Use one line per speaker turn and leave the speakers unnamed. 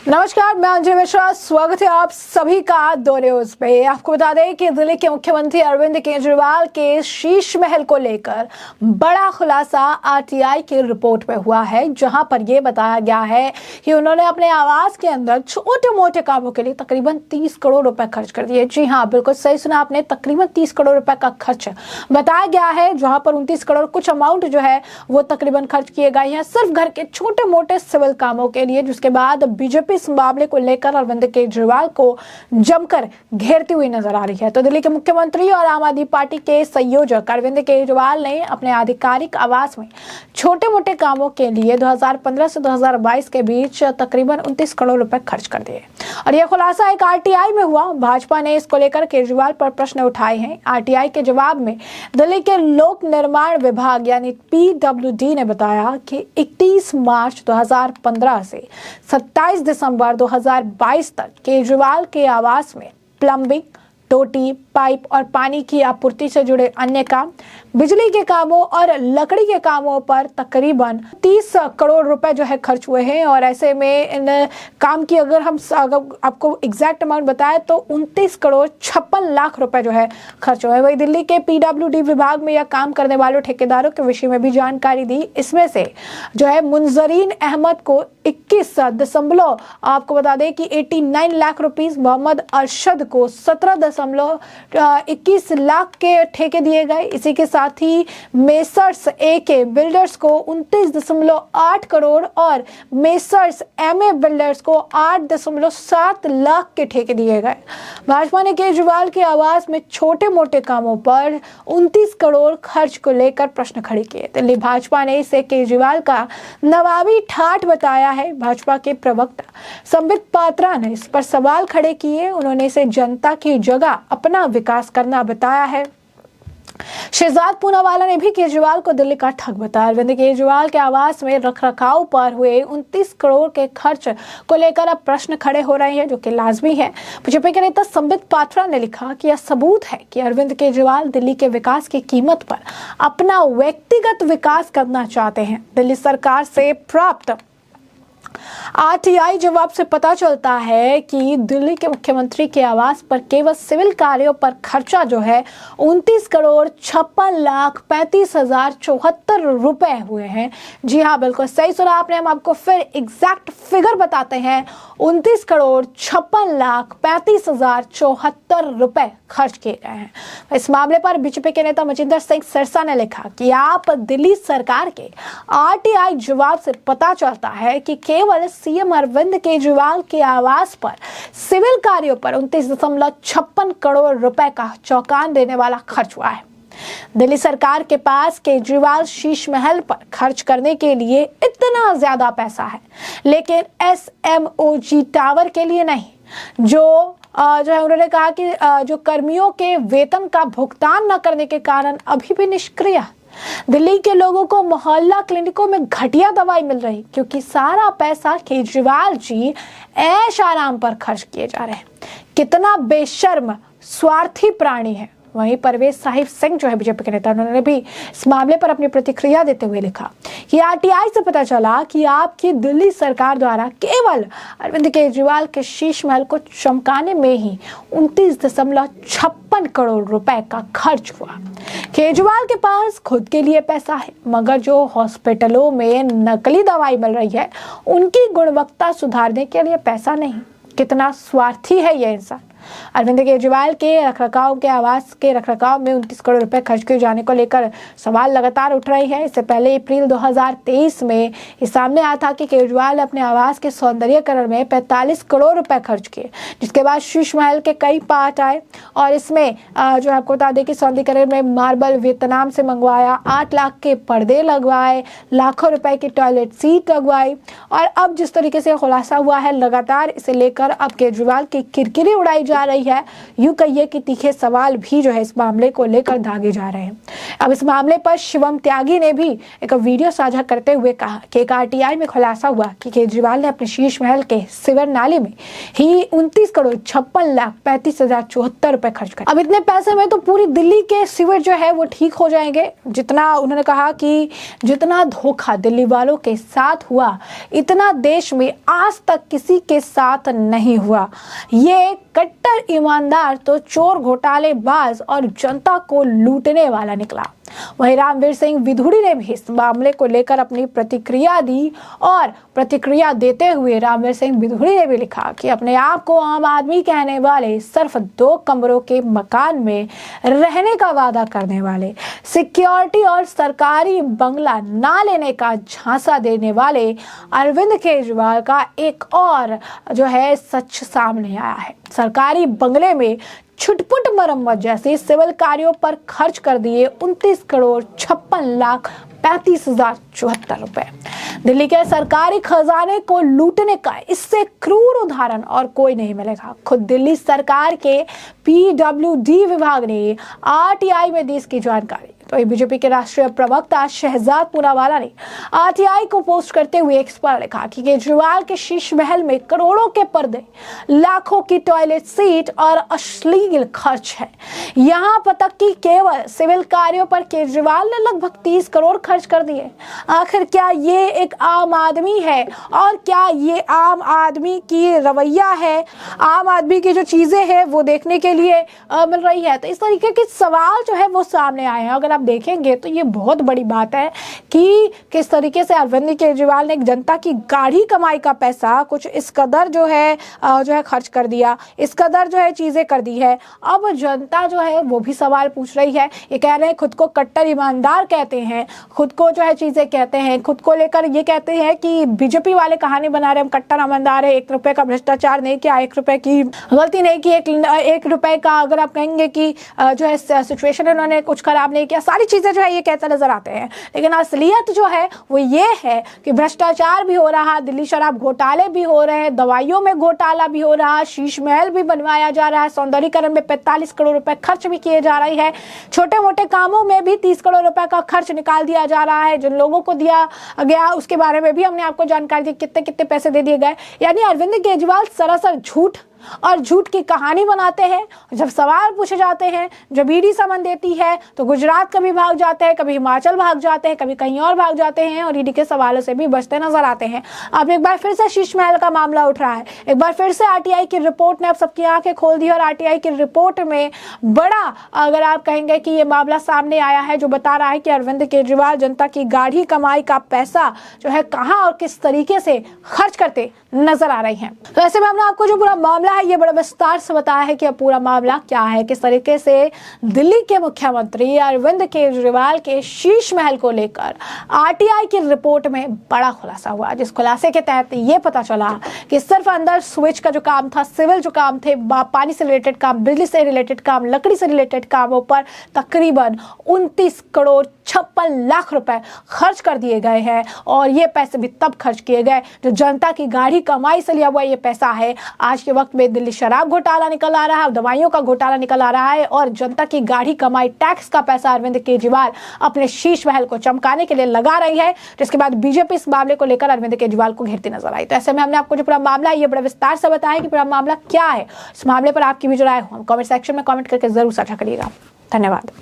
नमस्कार, मैं अंजलि मिश्रा। स्वागत है आप सभी का दो न्यूज पे। आपको बता दें कि दिल्ली के मुख्यमंत्री अरविंद केजरीवाल के शीश महल को लेकर बड़ा खुलासा आरटीआई की रिपोर्ट में हुआ है, जहां पर यह बताया गया है कि उन्होंने अपने आवास के अंदर छोटे मोटे कामों के लिए तकरीबन 30 करोड़ रुपए खर्च कर दिए। जी हाँ, बिल्कुल सही सुना आपने, तकरीबन 30 करोड़ रुपए का खर्च बताया गया है, जहां पर 29 करोड़ कुछ अमाउंट जो है वो तकरीबन खर्च किए गए हैं सिर्फ घर के छोटे मोटे सिविल कामों के लिए। जिसके बाद बीजेपी इस मामले को लेकर अरविंद केजरीवाल को जमकर घेरती हुई नजर आ रही है। तो दिल्ली के मुख्यमंत्री और आम आदमी पार्टी के संयोजक अरविंद केजरीवाल ने अपने आधिकारिक आवास में छोटे मोटे कामों के लिए 2015 से 2022 के बीच तकरीबन 29 करोड़ रुपए खर्च कर दिए। और यह खुलासा एक आरटीआई में हुआ। भाजपा ने इसको लेकर केजरीवाल पर प्रश्न उठाए हैं। आरटीआई के जवाब में दिल्ली के लोक निर्माण विभाग यानी पीडब्ल्यूडी ने बताया कि 31 मार्च 2015 से 27 दिसंबर 2022 तक केजरीवाल के आवास में प्लम्बिंग, टोटी, पाइप और पानी की आपूर्ति से जुड़े अन्य काम, बिजली के कामों और लकड़ी के कामों पर तकरीबन 30 करोड़ रुपए जो है खर्च हुए हैं। और ऐसे में इन काम की अगर आपको एग्जैक्ट अमाउंट बताएं तो 29 करोड़ 56 लाख रुपए जो है खर्च हुए। वही दिल्ली के पीडब्ल्यूडी विभाग में यह काम करने वालों ठेकेदारों के विषय में भी जानकारी दी। इसमें से जो है मुंजरीन अहमद को 21 आपको बता दें कि 89 लाख रुपीस, मोहम्मद अरशद को 17.21 लाख के ठेके दिए गए। इसी के साथ ही मेसर्स एके बिल्डर्स को 29.8 करोड़ और मेसर्स एमए बिल्डर्स को 8.7 लाख के ठेके दिए गए। भाजपा ने केजरीवाल के आवास में छोटे मोटे कामों पर 29 करोड़ खर्च को लेकर प्रश्न खड़े किए। दिल्ली भाजपा ने इसे केजरीवाल का नवाबी ठाठ बताया है। भाजपा के प्रवक्ता संबित पात्रा ने इस पर सवाल खड़े किए। उन्होंने इसे जनता की जगह अपना विकास करना बताया है। शहजाद पूनावाला ने भी केजरीवाल को दिल्ली का ठग बताया। अरविंद केजरीवाल के आवास में रखरखाव पर हुए 29 करोड़ के खर्च को लेकर अब प्रश्न खड़े हो रहे हैं, जो कि लाजमी है। बीजेपी के नेता संबित पात्रा ने लिखा कि यह सबूत है कि अरविंद केजरीवाल दिल्ली के विकास की कीमत पर अपना व्यक्तिगत विकास करना चाहते हैं। दिल्ली सरकार से प्राप्त आरटीआई जवाब से पता चलता है कि दिल्ली के मुख्यमंत्री के आवास पर केवल सिविल कार्यों पर खर्चा जो है 29 करोड़ 56 लाख 35,074 रुपए हुए हैं। जी हाँ, बिल्कुल सही सुना आपने। हम आपको फिर एग्जैक्ट फिगर बताते हैं। 29 करोड़ 56 लाख 35,074 रुपए खर्च किए गए हैं। इस मामले पर बीजेपी के नेता मजिंदर सिंह सिरसा ने लिखा कि आप दिल्ली सरकार के आरटीआई जवाब से पता चलता है कि केवल सीएम अरविंद केजरीवाल के आवास पर सिविल कार्यों पर 29.56 करोड़ रुपए का चौंकाने देने वाला खर्च हुआ है। दिल्ली सरकार के पास केजरीवाल शीश महल पर खर्च करने के लिए इतना ज्यादा पैसा है, लेकिन एसएमओजी टावर के लिए नहीं, जो है उन्होंने कहा कि जो कर्मियों के वेतन का भुगतान न करने के कारण अभी भी निष्क्रिय। दिल्ली के लोगों को मोहल्ला क्लिनिकों में घटिया दवाई मिल रही, क्योंकि सारा पैसा केजरीवाल जी ऐश आराम पर खर्च किए जा रहे हैं। कितना बेशर्म स्वार्थी प्राणी है। वहीं परवेज साहिब सिंह जो है बीजेपी के नेता, उन्होंने भी इस मामले पर अपनी प्रतिक्रिया देते हुए लिखा कि आरटीआई से पता चला कि आपकी दिल्ली सरकार द्वारा केवल अरविंद केजरीवाल के शीश महल को चमकाने में ही 29.56 करोड़ रुपए का खर्च हुआ। केजरीवाल के पास खुद के लिए पैसा है, मगर जो हॉस्पिटलों में नकली दवाई मिल रही है उनकी गुणवत्ता सुधारने के लिए पैसा नहीं। कितना स्वार्थी है यह इंसान। अरविंद केजरीवाल के रखरखाव के आवास के रखरखाव में 29 करोड़ रुपए खर्च किए जाने को लेकर सवाल लगातार उठ रही है। इससे पहले अप्रैल 2023 में ये सामने आया था कि केजरीवाल अपने आवास के सौंदर्यीकरण में 45 करोड़ रुपए खर्च किए, जिसके बाद शीश महल के कई पार्ट आए और इसमें जो आपको बता दें कि सौंदर्यीकरण में मार्बल वियतनाम से मंगवाया, 8 लाख के पर्दे लगवाए, लाखों रुपए की टॉयलेट सीट लगवाई। और अब जिस तरीके से खुलासा हुआ है, लगातार इसे लेकर अब केजरीवाल की किरकिरी उड़ाई जा रही है, यूं कहिए कि तीखे सवाल भी जो है इस मामले को लेकर दागे जा रहे हैं। अब इस मामले पर शिवम त्यागी ने भी एक वीडियो साझा करते हुए कहा कि एक आरटीआई में खुलासा हुआ कि केजरीवाल ने अपने शीश महल के सीवर नाले में ही 29,56,35,074 रुपए खर्च करे। अब इतने पैसे में तो पूरी दिल्ली के सीवर जो है वो ठीक हो जाएंगे। जितना उन्होंने कहा कि जितना धोखा दिल्ली वालों के साथ हुआ इतना देश में आज तक किसी के साथ नहीं हुआ। ये कट्टर ईमानदार तो चोर, घोटालेबाज और जनता को लूटने वाला निकला। वहीं रामवीर सिंह विधुड़ी ने भी इस मामले को लेकर अपनी प्रतिक्रिया दी और प्रतिक्रिया देते हुए रामवीर सिंह विधुड़ी ने भी लिखा कि अपने आप को आम आदमी कहने वाले, सिर्फ 2 कमरों के मकान में रहने का वादा करने वाले, सिक्योरिटी और सरकारी बंगला ना लेने का झांसा देने वाले अरविंद केजरीवाल का एक और जो है सच सामने आया है। सरकारी बंगले में छुटपुट मरम्मत जैसे सिविल कार्यों पर खर्च कर दिए 29,56,35,074 रुपए। दिल्ली के सरकारी खजाने को लूटने का इससे क्रूर उदाहरण और कोई नहीं मिलेगा। खुद दिल्ली सरकार के PWD विभाग ने RTI में दी इसकी जानकारी। तो बीजेपी के राष्ट्रीय प्रवक्ता शहजाद पूनावाला ने RTI को पोस्ट करते हुए एक्स पर लिखा कि केजरीवाल के शीश महल में करोड़ों के पर्दे, लाखों की टॉयलेट सीट और अश्लील खर्च है। यहाँ तक कि केवल सिविल कार्यों पर केजरीवाल ने लगभग 30 करोड़ खर्च कर दिए। आखिर क्या ये एक आम आदमी है और क्या ये आम आदमी की रवैया है, आम आदमी की जो चीजें हैं वो देखने के लिए मिल रही है? तो इस तरीके के सवाल जो है वो सामने आए हैं। अगर आप देखेंगे तो ये बहुत बड़ी बात है कि किस तरीके से अरविंद केजरीवाल ने एक जनता की गाढ़ी कमाई का पैसा कुछ इस कदर जो है खर्च कर दिया, इस कदर जो है चीजें कर दी है। अब जनता जो है वो भी सवाल पूछ रही है। ये कह रहे हैं, खुद को कट्टर ईमानदार कहते हैं, खुद को जो है चीजें कहते हैं, खुद को लेकर ये कहते हैं कि बीजेपी वाले कहानी बना रहे हैं, हम कट्टर ईमानदार है, 1 रुपए का भ्रष्टाचार नहीं किया, 1 रुपए की गलती नहीं की, 1 रुपए का अगर आप कहेंगे कि जो है सिचुएशन उन्होंने कुछ खराब नहीं किया, सारी चीजें जो है ये कहते नजर आते हैं। लेकिन असलियत जो है वो ये है कि भ्रष्टाचार भी हो रहा, दिल्ली शराब घोटाले भी हो रहे हैं, दवाइयों में घोटाला भी हो रहा, शीश महल भी बनवाया जा रहा है, सौंदर्यीकरण में 45 करोड़ रुपए खर्च भी किए जा रही है, छोटे मोटे कामों में भी 30 करोड़ रुपए का खर्च निकाल दिया जा रहा है। जिन लोगों को दिया गया उसके बारे में भी हमने आपको जानकारी दी, कितने कितने पैसे दे दिए गए। यानी अरविंद केजरीवाल सरासर झूठ और झूठ की कहानी बनाते हैं। जब सवाल पूछे जाते हैं, जब ईडी समन देती है तो गुजरात कभी भाग जाते हैं, कभी हिमाचल भाग जाते हैं, कभी कहीं और भाग जाते हैं और ईडी के सवालों से भी बचते नजर आते हैं। अब एक बार फिर से शीश महल का मामला उठ रहा है, एक बार फिर से RTI की रिपोर्ट ने अब सबकी आंखें खोल दी और RTI की रिपोर्ट में बड़ा, अगर आप कहेंगे कि ये मामला सामने आया है जो बता रहा है कि अरविंद केजरीवाल जनता की गाढ़ी कमाई का पैसा जो है कहां और किस तरीके से खर्च करते नजर आ रही हैं। तो ऐसे में हमने आपको जो पूरा मामला है ये बड़ा विस्तार से बताया है कि अब पूरा मामला क्या है, किस तरीके से दिल्ली के मुख्यमंत्री अरविंद केजरीवाल के शीश महल को लेकर RTI की रिपोर्ट में बड़ा खुलासा हुआ, जिस खुलासे के तहत ये पता चला कि सिर्फ अंदर स्विच का जो काम था, सिविल जो काम थे, पानी से रिलेटेड काम, बिजली से रिलेटेड काम, लकड़ी से रिलेटेड कामों पर तकरीबन 29,56,00,000 रुपए खर्च कर दिए गए हैं। और ये पैसे भी तब खर्च किए गए जो जनता की गाढ़ी कमाई से लिया हुआ ये पैसा है। आज के वक्त में दिल्ली शराब घोटाला निकल आ रहा है, दवाइयों का घोटाला निकल आ रहा है और जनता की गाढ़ी कमाई टैक्स का पैसा अरविंद केजरीवाल अपने शीश महल को चमकाने के लिए लगा रही है, जिसके बाद बीजेपी इस मामले को लेकर अरविंद केजरीवाल को घेरती नजर आई। तो ऐसे में हमने आपको जो पूरा मामला है ये बड़ा विस्तार से बताया कि पूरा मामला क्या है। इस मामले पर आपकी भी जो राय हो कमेंट सेक्शन में कमेंट करके जरूर साझा करिएगा। धन्यवाद।